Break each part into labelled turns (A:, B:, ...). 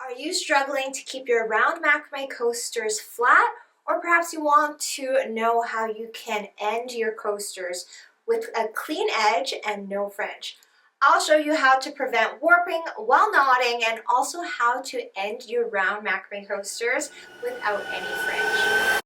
A: Are you struggling to keep your round macrame coasters flat? Or perhaps you want to know how you can end your coasters with a clean edge and no fringe. I'll show you how to prevent warping while knotting and also how to end your round macrame coasters without any fringe.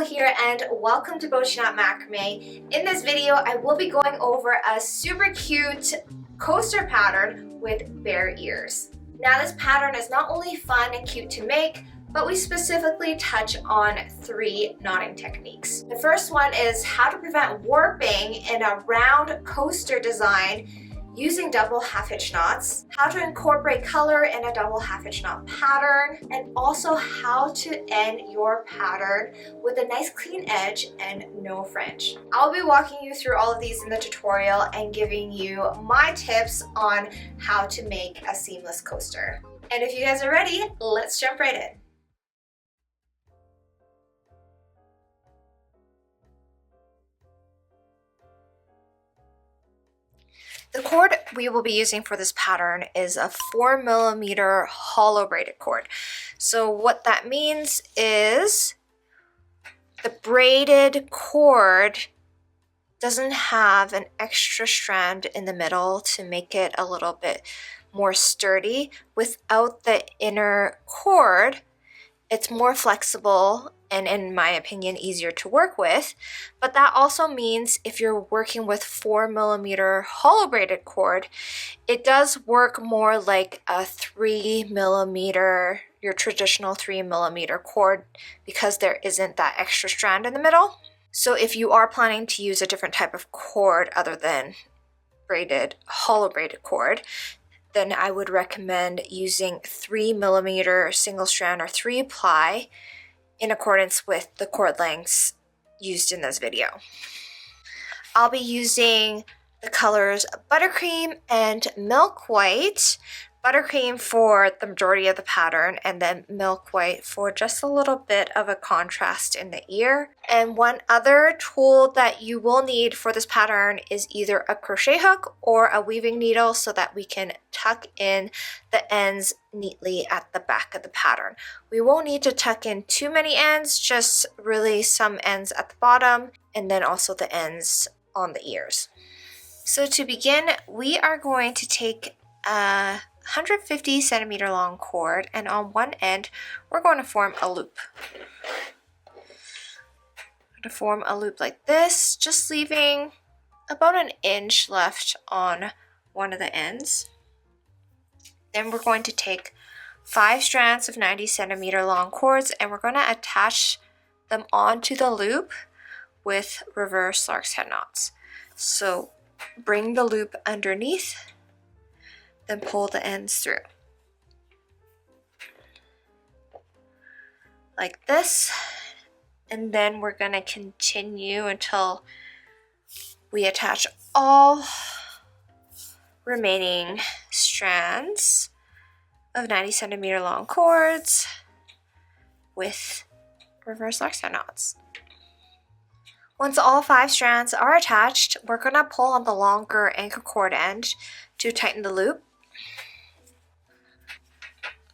A: Here and welcome to BOCHIKNOT Macrame. In this video, I will be going over a super cute coaster pattern with bear ears. Now this pattern is not only fun and cute to make, but we specifically touch on 3 knotting techniques. The first one is how to prevent warping in a round coaster design using double half hitch knots, how to incorporate color in a double half hitch knot pattern, and also how to end your pattern with a nice clean edge and no fringe. I'll be walking you through all of these in the tutorial and giving you my tips on how to make a seamless coaster. And if you guys are ready, let's jump right in. The cord we will be using for this pattern is a 4mm hollow braided cord. So what that means is the braided cord doesn't have an extra strand in the middle to make it a little bit more sturdy. Without the inner cord, it's more flexible and, in my opinion, easier to work with. But that also means if you're working with 4mm hollow braided cord, it does work more like a 3mm, your traditional 3mm cord, because there isn't that extra strand in the middle. So if you are planning to use a different type of cord other than braided, hollow braided cord, then I would recommend using 3mm single strand or 3-ply in accordance with the cord lengths used in this video. I'll be using the colors Buttercream and Milk White. Buttercream for the majority of the pattern, and then Milk White for just a little bit of a contrast in the ear. And one other tool that you will need for this pattern is either a crochet hook or a weaving needle so that we can tuck in the ends neatly at the back of the pattern. We won't need to tuck in too many ends, just really some ends at the bottom and then also the ends on the ears. So to begin, we are going to take a 150cm long cord, and on one end we're going to form a loop. To form a loop like this, just leaving about an inch left on one of the ends. Then we're going to take 5 strands of 90cm long cords and we're going to attach them onto the loop with reverse Lark's head knots. So bring the loop underneath, then pull the ends through. Like this. And then we're going to continue until we attach all remaining strands of 90cm long cords with reverse Lark's head knots. Once all 5 strands are attached, we're going to pull on the longer anchor cord end to tighten the loop.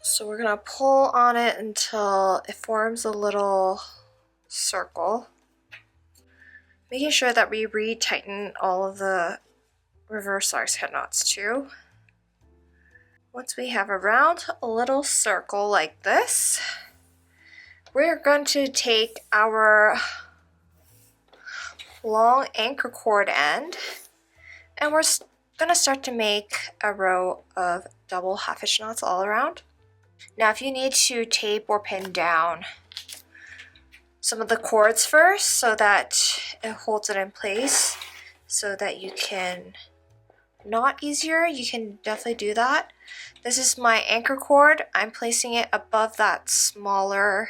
A: So we're going to pull on it until it forms a little circle, making sure that we re-tighten all of the reverse Lark's head knots too. Once we have a round little circle like this, we're going to take our long anchor cord end and we're going to start to make a row of double half hitch knots all around. Now if you need to tape or pin down some of the cords first so that it holds it in place so that you can knot easier, you can definitely do that. This is my anchor cord. I'm placing it above that smaller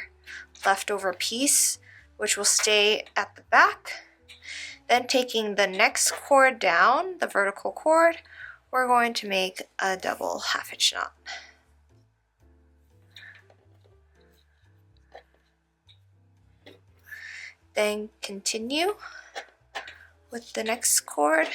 A: leftover piece, which will stay at the back. Then taking the next cord down, the vertical cord, we're going to make a double half hitch knot. Then continue with the next cord.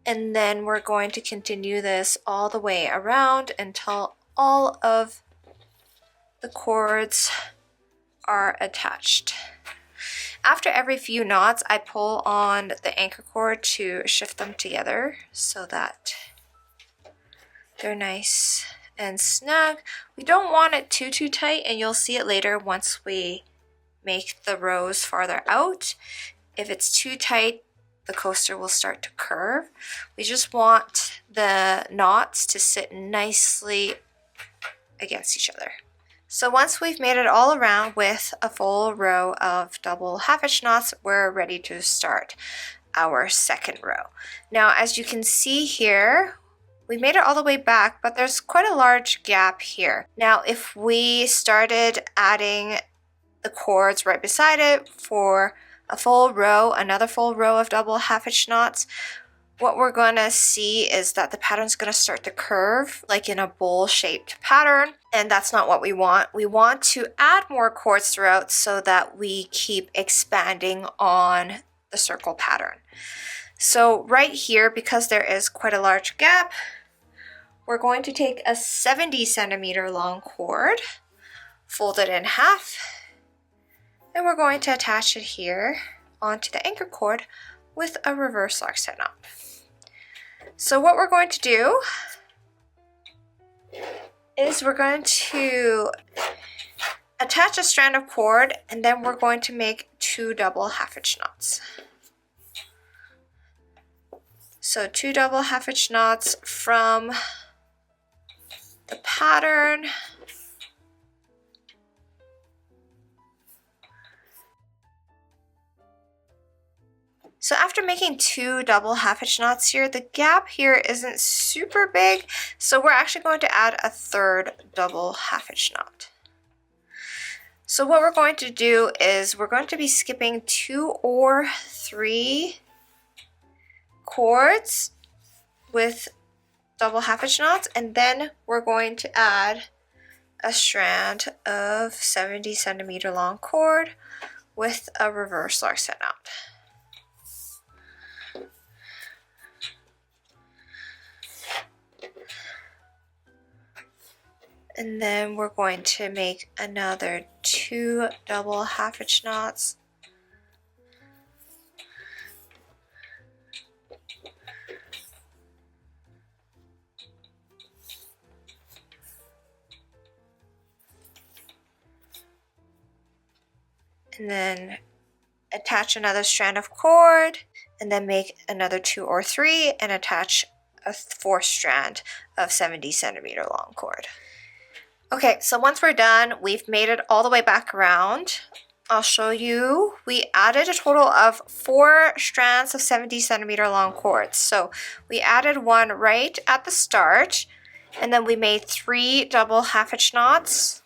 A: And then we're going to continue this all the way around until all of the cords are attached. After every few knots, I pull on the anchor cord to shift them together so that they're nice and snug. We don't want it too tight, and you'll see it later once we make the rows farther out. If it's too tight, the coaster will start to curve. We just want the knots to sit nicely against each other. So once we've made it all around with a full row of double half hitch knots, we're ready to start our second row. Now, as you can see here, we made it all the way back, but there's quite a large gap here. Now, if we started adding the cords right beside it for a full row, another full row of double half hitch knots, what we're going to see is that the pattern's going to start to curve like in a bowl-shaped pattern, and that's not what we want. We want to add more cords throughout so that we keep expanding on the circle pattern. So right here, because there is quite a large gap, we're going to take a 70 centimeter long cord, fold it in half, and we're going to attach it here onto the anchor cord with a reverse lark set knot. So what we're going to do is we're going to attach a strand of cord, and then we're going to make 2 double half hitch knots. So 2 double half hitch knots from the pattern. So after making 2 double half hitch knots here, the gap here isn't super big, so we're actually going to add a 3rd double half hitch knot. So what we're going to do is we're going to be skipping 2 or 3 cords with double half hitch knots, and then we're going to add a strand of 70 centimeter long cord with a reverse lark set knot. And then we're going to make another 2 double half hitch knots. And then attach another strand of cord, and then make another 2 or 3 and attach a 4th strand of 70 centimeter long cord. Okay, so once we're done, we've made it all the way back around. I'll show you. We added a total of 4 strands of 70 centimeter long cords. So we added one right at the start, and then we made 3 double half hitch knots.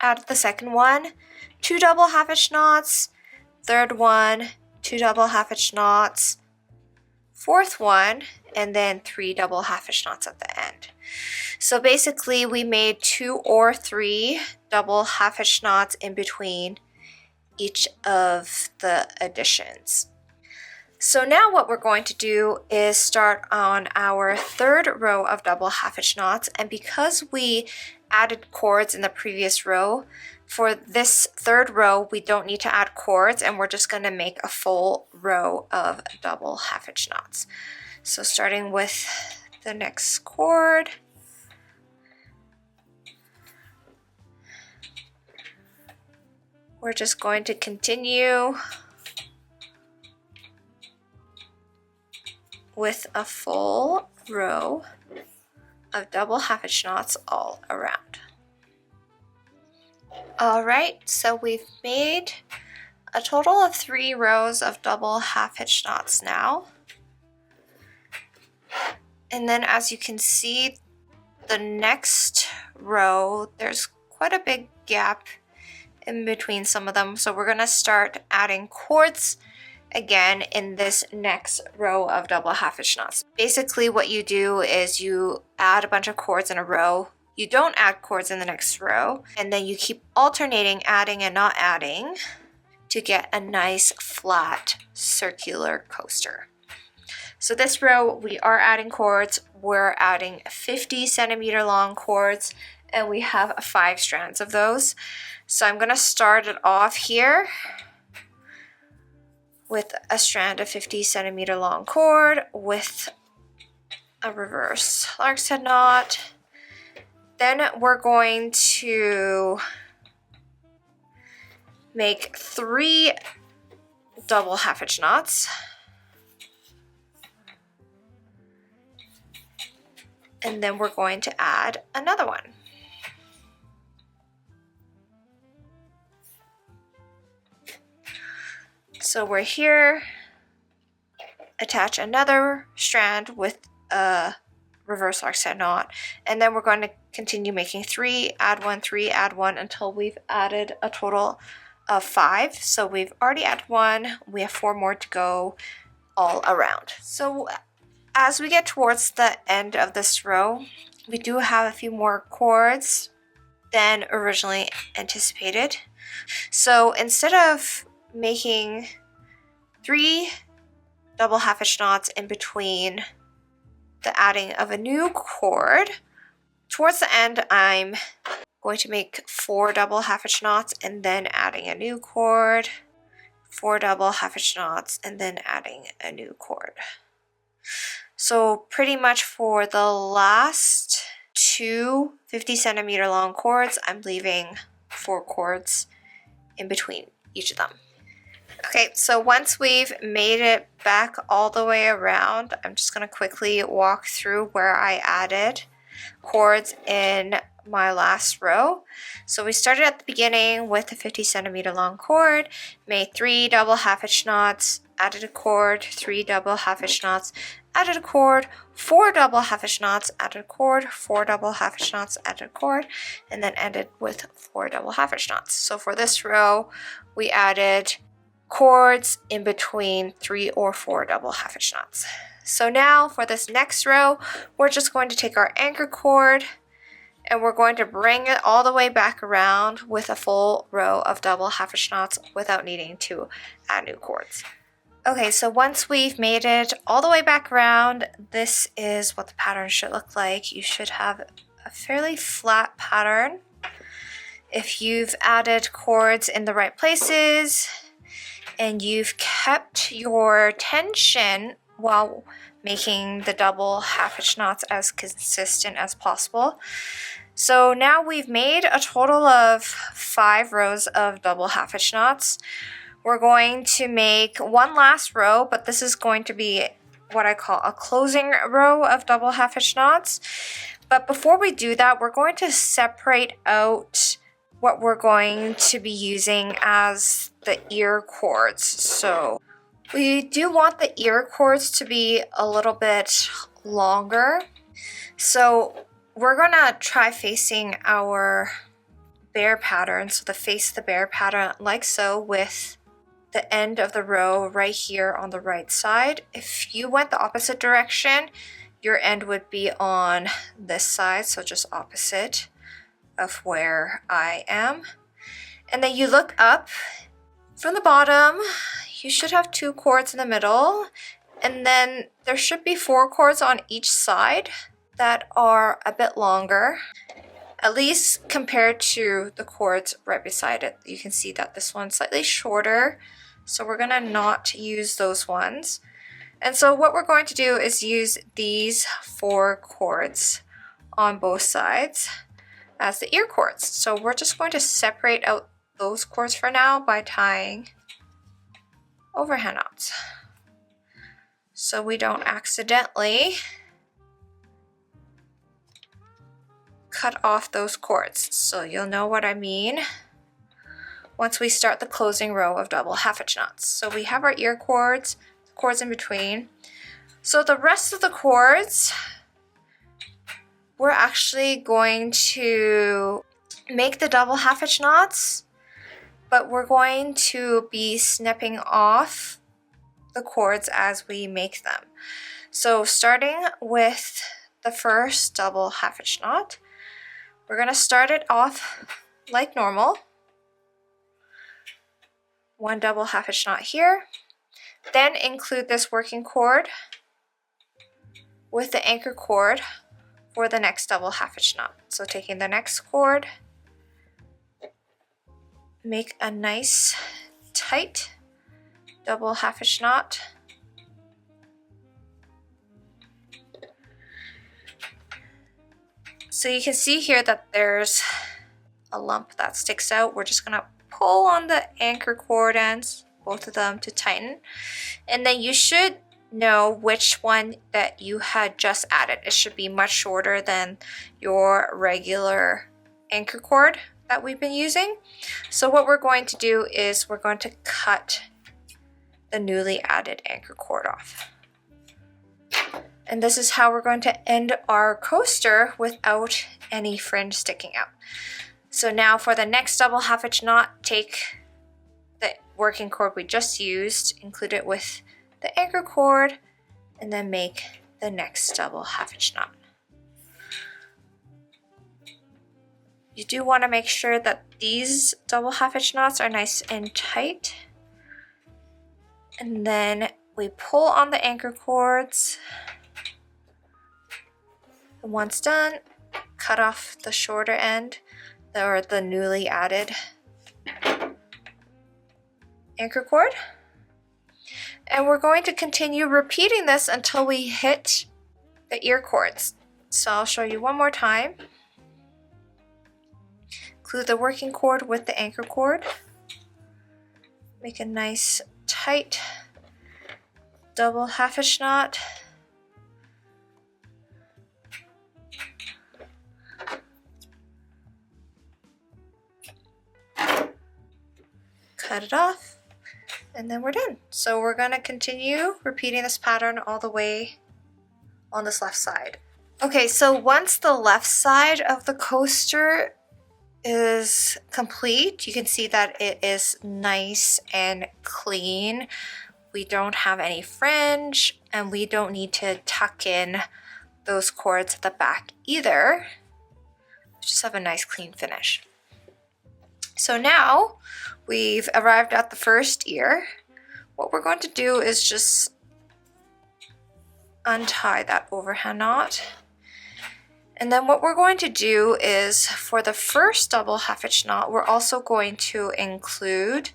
A: Added the second one, 2 double half hitch knots, third one, 2 double half hitch knots, fourth one, and then 3 double half hitch knots at the end. So basically we made 2 or 3 double half hitch knots in between each of the additions. So now what we're going to do is start on our 3rd row of double half hitch knots, and because we added cords in the previous row, for this 3rd row we don't need to add cords, and we're just going to make a full row of double half hitch knots. So starting with the next cord, we're just going to continue with a full row of double half hitch knots all around. Alright, so we've made a total of 3 rows of double half hitch knots now. And then as you can see, the next row, there's quite a big gap in between some of them. So we're gonna start adding cords again in this next row of double half hitch knots. Basically what you do is you add a bunch of cords in a row, you don't add cords in the next row, and then you keep alternating adding and not adding to get a nice flat circular coaster. So this row we are adding cords, we're adding 50 centimeter long cords, and we have 5 strands of those. So I'm gonna start it off here with a strand of 50 centimeter long cord with a reverse lark's head knot. Then we're going to make 3 double half hitch knots. And then we're going to add another one. So we're here, attach another strand with a reverse lark's head knot, and then we're going to continue making 3, add 1, 3, add 1 until we've added a total of 5. So we've already added 1, we have 4 more to go all around. So as we get towards the end of this row, we do have a few more cords than originally anticipated. So instead of making 3 double half hitch knots in between the adding of a new cord, towards the end I'm going to make 4 double half hitch knots and then adding a new cord, 4 double half hitch knots and then adding a new cord. So pretty much for the last 2 50 centimeter long cords, I'm leaving 4 cords in between each of them. Okay, so once we've made it back all the way around, I'm just going to quickly walk through where I added cords in my last row. So we started at the beginning with a 50 centimeter long cord, made 3 double half hitch knots, added a cord, 3 double half hitch knots, added a cord, 4 double half hitch knots, added a cord, 4 double half hitch knots, added a cord, and then ended with 4 double half hitch knots. So for this row, we added cords in between 3 or 4 double half hitch knots. So now for this next row, we're just going to take our anchor cord and we're going to bring it all the way back around with a full row of double half hitch knots without needing to add new cords. Okay, so once we've made it all the way back around, this is what the pattern should look like. You should have a fairly flat pattern. If you've added cords in the right places and you've kept your tension while making the double half hitch knots as consistent as possible. So now we've made a total of 5 rows of double half hitch knots. We're going to make one last row, but this is going to be what I call a closing row of double half hitch knots. But before we do that, we're going to separate out what we're going to be using as the ear cords. So we do want the ear cords to be a little bit longer. So we're gonna try facing our bear pattern, so the face of the bear pattern like so, with the end of the row right here on the right side. If you went the opposite direction, your end would be on this side, so just opposite of where I am. And then you look up from the bottom, you should have 2 cords in the middle, and then there should be 4 cords on each side that are a bit longer, at least compared to the cords right beside it. You can see that this one's slightly shorter, so we're gonna not use those ones. And so what we're going to do is use these 4 cords on both sides as the ear cords. So we're just going to separate out those cords for now by tying overhand knots, so we don't accidentally cut off those cords. So you'll know what I mean once we start the closing row of double half hitch knots. So we have our ear cords, cords in between. So the rest of the cords we're actually going to make the double half hitch knots, but we're going to be snipping off the cords as we make them. So starting with the first double half hitch knot, we're going to start it off like normal. One double half hitch knot here, then include this working cord with the anchor cord for the next double half hitch knot. So taking the next cord, make a nice tight double half hitch knot. So you can see here that there's a lump that sticks out. We're just gonna pull on the anchor cord ends, both of them, to tighten. And then you should know which one that you had just added. It should be much shorter than your regular anchor cord that we've been using. So what we're going to do is we're going to cut the newly added anchor cord off. And this is how we're going to end our coaster without any fringe sticking out. So now for the next double half hitch knot, take the working cord we just used, include it with the anchor cord, and then make the next double half hitch knot. You do want to make sure that these double half hitch knots are nice and tight. And then we pull on the anchor cords. And once done, cut off the shorter end, or the newly added anchor cord. And we're going to continue repeating this until we hit the ear cords. So I'll show you one more time. Include the working cord with the anchor cord. Make a nice tight double half hitch knot. Cut it off, and then we're done. So we're going to continue repeating this pattern all the way on this left side. Okay, so once the left side of the coaster is complete, you can see that it is nice and clean. We don't have any fringe, and we don't need to tuck in those cords at the back either. Just have a nice clean finish. So now we've arrived at the first ear. What we're going to do is just untie that overhand knot. And then what we're going to do is for the first double half hitch knot, we're also going to include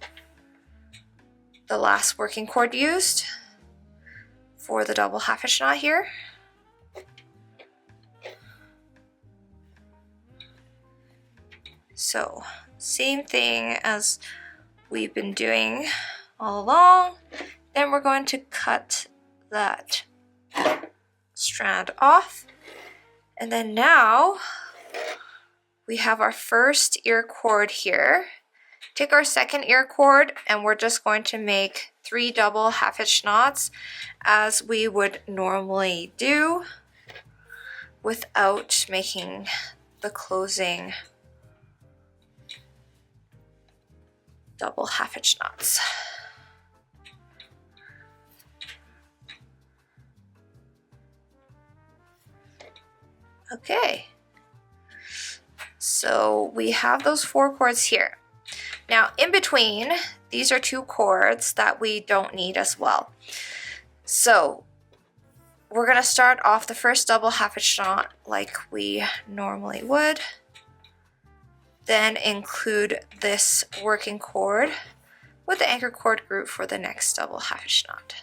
A: the last working cord used for the double half hitch knot here. So same thing as we've been doing all along. Then we're going to cut that strand off. And then now we have our first ear cord here. Take our second ear cord and we're just going to make 3 double half hitch knots as we would normally do without making the closing double half hitch knots. Okay, so we have those 4 cords here. Now in between, these are 2 cords that we don't need as well. So we're going to start off the first double half hitch knot like we normally would. Then include this working cord with the anchor cord group for the next double half hitch knot.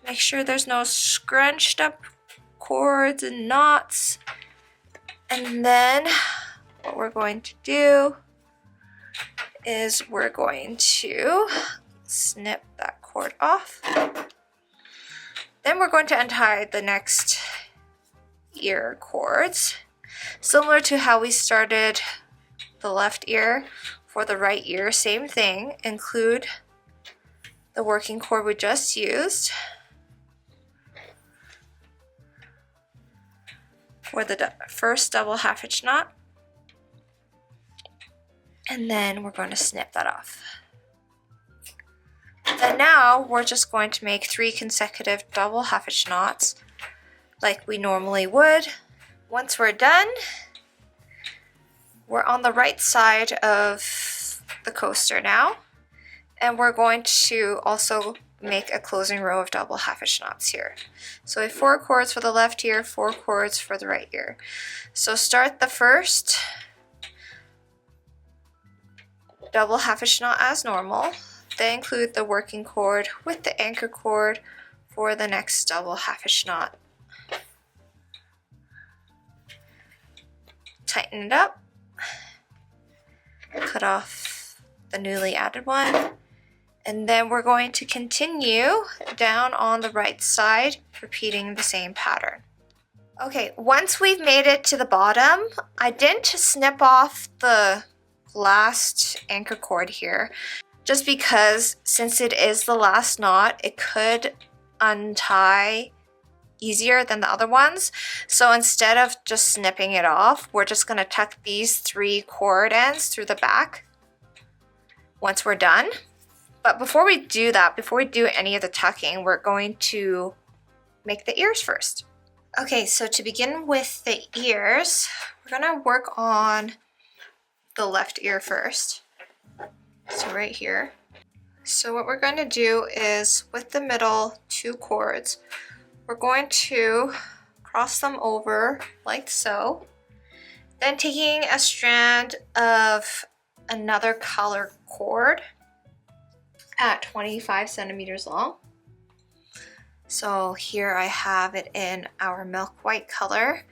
A: Make sure there's no scrunched up cords and knots. And then what we're going to do is we're going to snip that cord off. Then we're going to untie the next ear cords. Similar to how we started the left ear For the right ear, same thing, include the working cord we just used. For the first double half hitch knot. And then we're going to snip that off. Then now we're just going to make 3 consecutive double half hitch knots like we normally would. Once we're done, we're on the right side of the coaster now, and we're going to also make a closing row of double half hitch knots here. So we have 4 cords for the left ear, 4 cords for the right ear. So start the first double half hitch knot as normal, then include the working cord with the anchor cord for the next double half hitch knot. Tighten it up, cut off the newly added one, and then we're going to continue down on the right side, repeating the same pattern. Okay, once we've made it to the bottom, I didn't snip off the last anchor cord here, just because since it is the last knot, it could untie easier than the other ones. So instead of just snipping it off, we're just going to tuck these 3 cord ends through the back once we're done. But before we do that, before we do any of the tucking, we're going to make the ears first. Okay, so to begin with the ears, we're going to work on the left ear first. So right here. So what we're going to do is with the middle 2 cords, we're going to cross them over like so. Then taking a strand of another color cord at 25 centimeters long. So here I have it in our milk white color,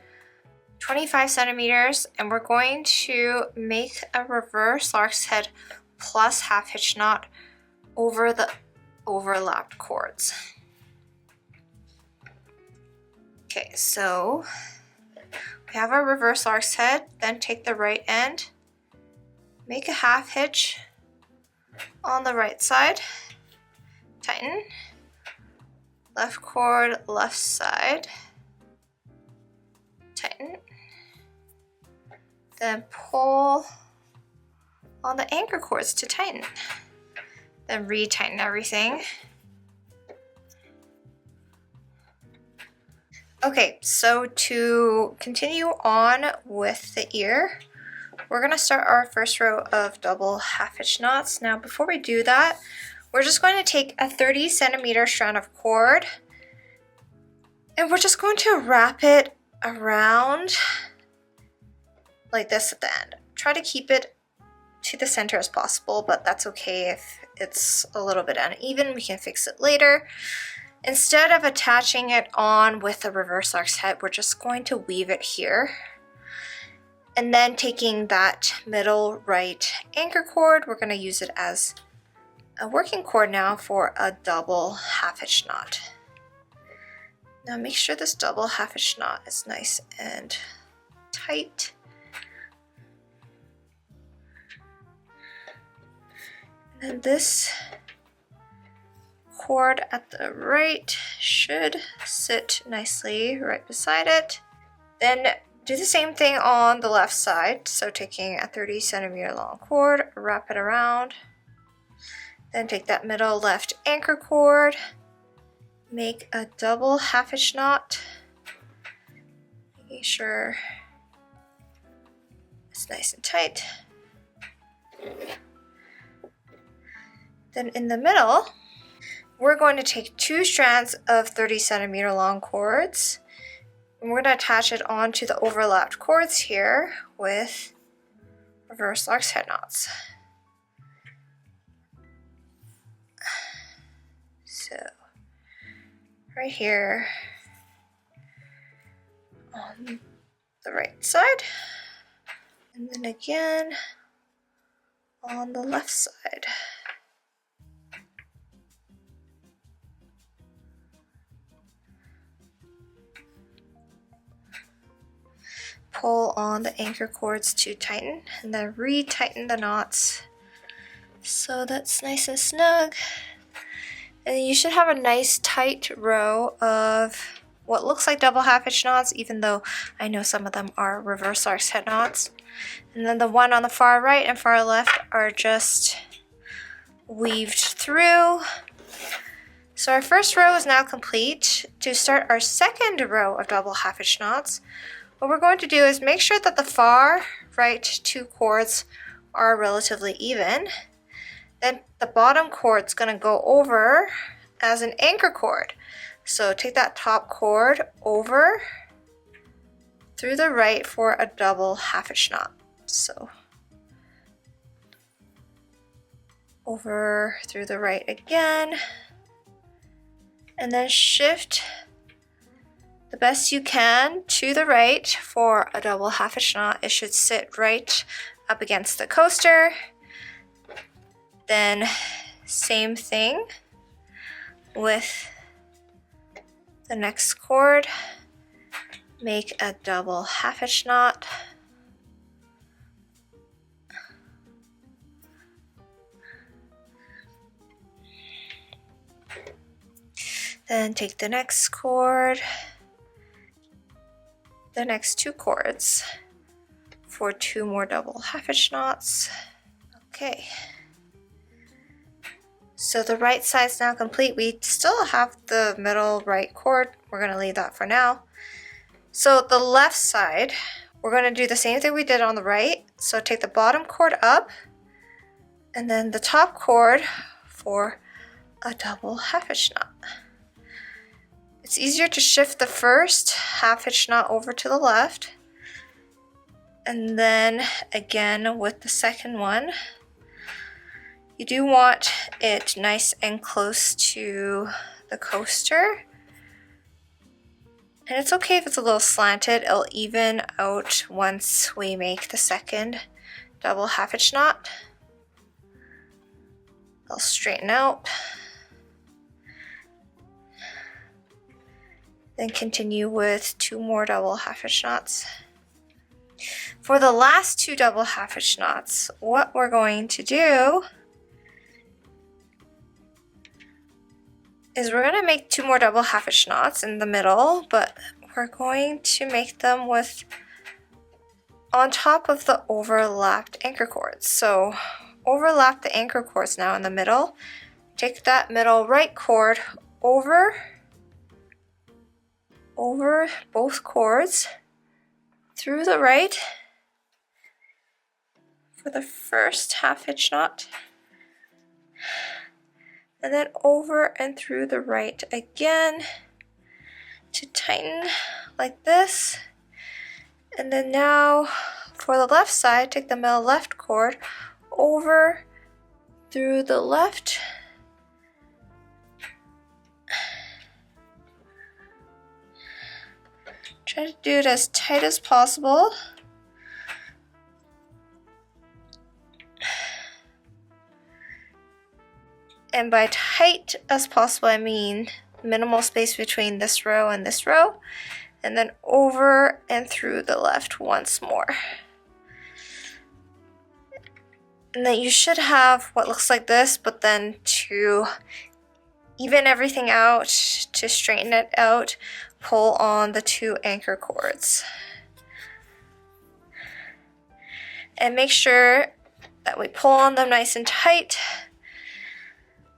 A: 25 centimeters, and we're going to make a reverse lark's head plus half hitch knot over the overlapped cords. Okay, so we have our reverse lark's head, then take the right end, make a half hitch on the right side, tighten, left cord, left side, tighten, then pull on the anchor cords to tighten, then retighten everything. Okay, so to continue on with the ear, we're going to start our first row of double half hitch knots. Now before we do that, we're just going to take a 30 centimeter strand of cord and we're just going to wrap it around like this at the end. Try to keep it to the center as possible, but that's okay if it's a little bit uneven. We can fix it later. Instead of attaching it on with the reverse lark's head, we're just going to weave it here. And then taking that middle right anchor cord, we're going to use it as a working cord now for a double half hitch knot. Now make sure this double half hitch knot is nice and tight. And then this cord at the right should sit nicely right beside it. Then do the same thing on the left side. So taking a 30 centimeter long cord, wrap it around. Then take that middle left anchor cord, make a double half hitch knot, making sure it's nice and tight. Then in the middle, we're going to take 2 strands of 30 centimeter long cords, and we're going to attach it onto the overlapped cords here with reverse lark's head knots. So right here on the right side, and then again on the left side. Pull on the anchor cords to tighten, and then retighten the knots So that's nice and snug. And you should have a nice tight row of what looks like double half hitch knots, even though I know some of them are reverse Lark's head knots. And then the one on the far right and far left are just weaved through. So our first row is now complete. To start our second row of double half hitch knots, what we're going to do is make sure that the far right two cords are relatively even. Then the bottom cord is going to go over as an anchor cord. So take that top cord over through the right for a double half hitch knot. So over through the right again, and then shift the best you can to the right for a double half hitch knot. It should sit right up against the coaster. Then same thing with the next cord. Make a double half hitch knot. Then take the next cord, the next two cords for two more double half hitch knots. Okay. So the right side's now complete. We still have the middle right cord. We're going to leave that for now. So the left side, we're going to do the same thing we did on the right. So take the bottom cord up and then the top cord for a double half hitch knot. It's easier to shift the first half hitch knot over to the left, and then again with the second one. You do want it nice and close to the coaster, and it's okay if it's a little slanted. It'll even out once we make the second double half hitch knot. It'll straighten out. Then continue with two more double half hitch knots. For the last two double half hitch knots, what we're going to do is we're going to make two more double half hitch knots in the middle, but we're going to make them with on top of the overlapped anchor cords. So overlap the anchor cords now in the middle. Take that middle right cord over both cords through the right for the first half hitch knot, and then over and through the right again to tighten like this. And then now for the left side, take the middle left cord over through the left Try to do it as tight as possible. And by tight as possible, I mean minimal space between this row and this row. And then over and through the left once more. And then you should have what looks like this, but then to even everything out, to straighten it out, pull on the two anchor cords. And make sure that we pull on them nice and tight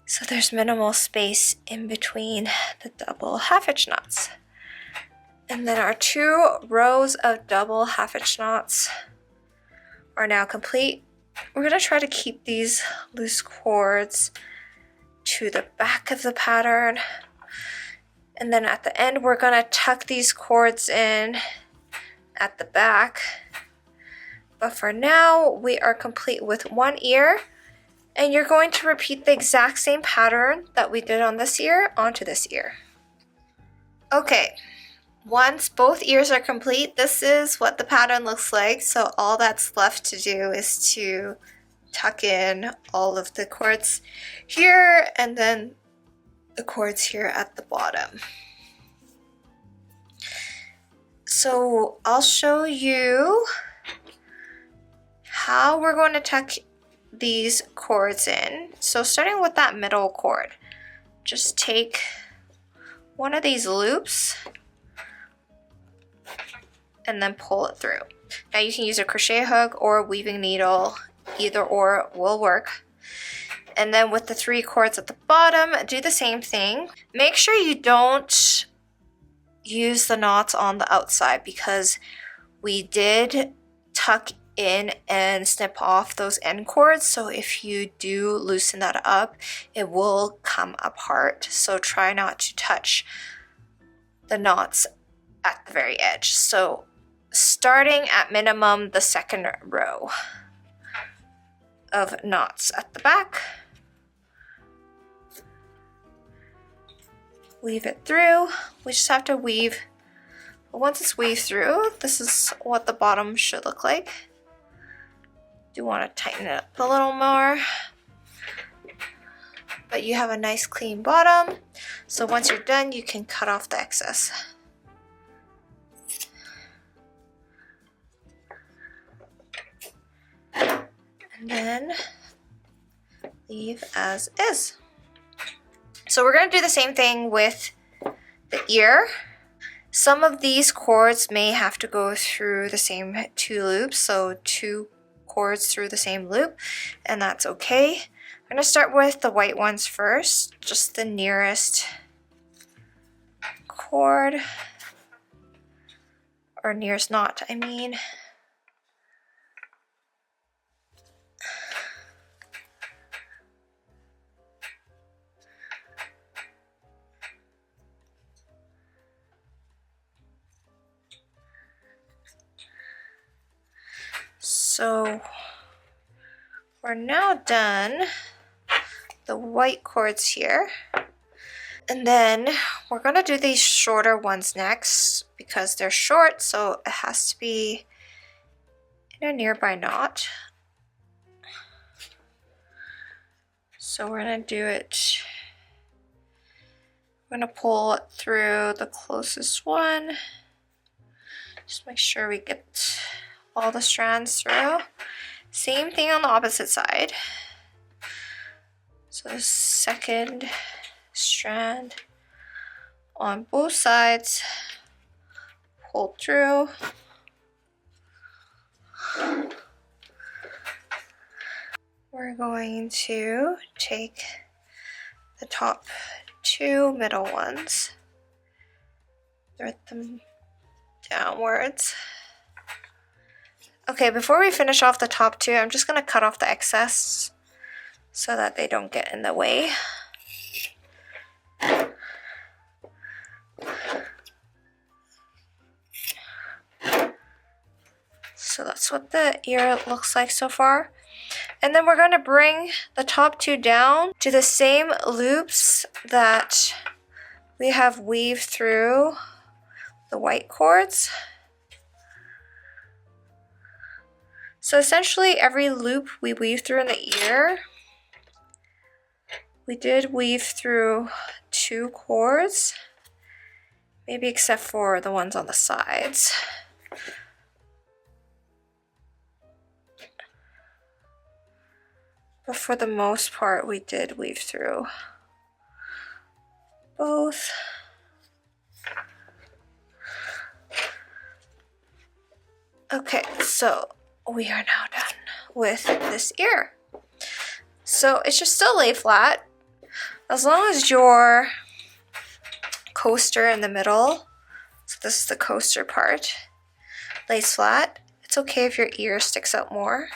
A: so there's minimal space in between the double half hitch knots. And then our 2 rows of double half hitch knots are now complete. We're going to try to keep these loose cords to the back of the pattern. And then at the end, we're going to tuck these cords in at the back. But for now, we are complete with 1 ear. And you're going to repeat the exact same pattern that we did on this ear onto this ear. Okay, once both ears are complete, this is what the pattern looks like. So all that's left to do is to tuck in all of the cords here and then the cords here at the bottom. So I'll show you how we're going to tuck these cords in. So starting with that middle cord, just take one of these loops and then pull it through. Now you can use a crochet hook or a weaving needle, either or will work. And then with the 3 cords at the bottom, do the same thing. Make sure you don't use the knots on the outside because we did tuck in and snip off those end cords. So if you do loosen that up, it will come apart. So try not to touch the knots at the very edge. So starting at minimum the 2nd row of knots at the back, weave it through. We just have to weave. Once it's weaved through, this is what the bottom should look like. Do want to tighten it up a little more, but you have a nice clean bottom. So once you're done, you can cut off the excess. And then leave as is. So we're going to do the same thing with the ear. Some of these cords may have to go through the same 2 loops, so 2 cords through the same loop, and that's okay. I'm going to start with the white ones first, just the nearest cord, or nearest knot, I mean. So we're now done the white cords here. And then we're going to do these shorter ones next because they're short, so it has to be in a nearby knot. So we're going to do it, we're going to pull it through the closest one. Just make sure we get all the strands through. Same thing on the opposite side. So the 2nd strand on both sides, pull through. We're going to take the top 2 middle ones, thread them downwards. Okay, before we finish off the top 2, I'm just going to cut off the excess so that they don't get in the way. So that's what the ear looks like so far. And then we're going to bring the top 2 down to the same loops that we have weaved through the white cords. So essentially every loop we weave through in the ear, we did weave through 2 cords, maybe except for the ones on the sides. But for the most part, we did weave through both. Okay, so we are now done with this ear. So it should still lay flat as long as your coaster in the middle, so this is the coaster part, lays flat. It's okay if your ear sticks out more.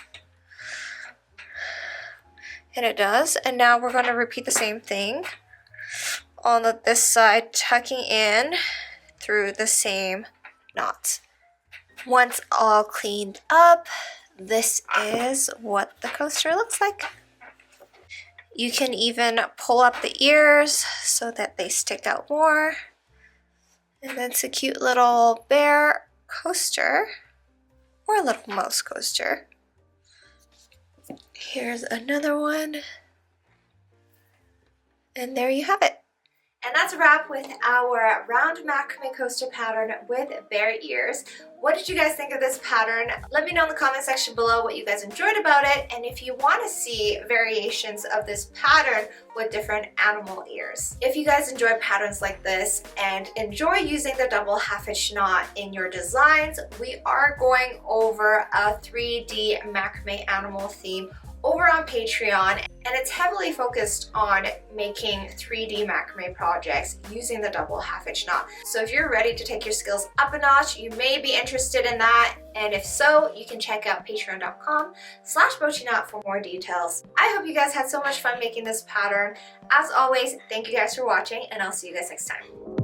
A: And it does. And now we're going to repeat the same thing on this side, tucking in through the same knots. Once all cleaned up, this is what the coaster looks like. You can even pull up the ears so that they stick out more. And then it's a cute little bear coaster, or a little mouse coaster. Here's another one. And there you have it. And that's a wrap with our round macrame coaster pattern with bare ears. What did you guys think of this pattern? Let me know in the comment section below what you guys enjoyed about it, and if you want to see variations of this pattern with different animal ears. If you guys enjoy patterns like this and enjoy using the double half hitch knot in your designs, we are going over a 3D macrame animal theme over on Patreon, and it's heavily focused on making 3D macrame projects using the double half hitch knot. So if you're ready to take your skills up a notch, you may be interested in that, and if so, you can check out patreon.com/BOCHIKNOT for more details. I hope you guys had so much fun making this pattern. As always, thank you guys for watching, and I'll see you guys next time.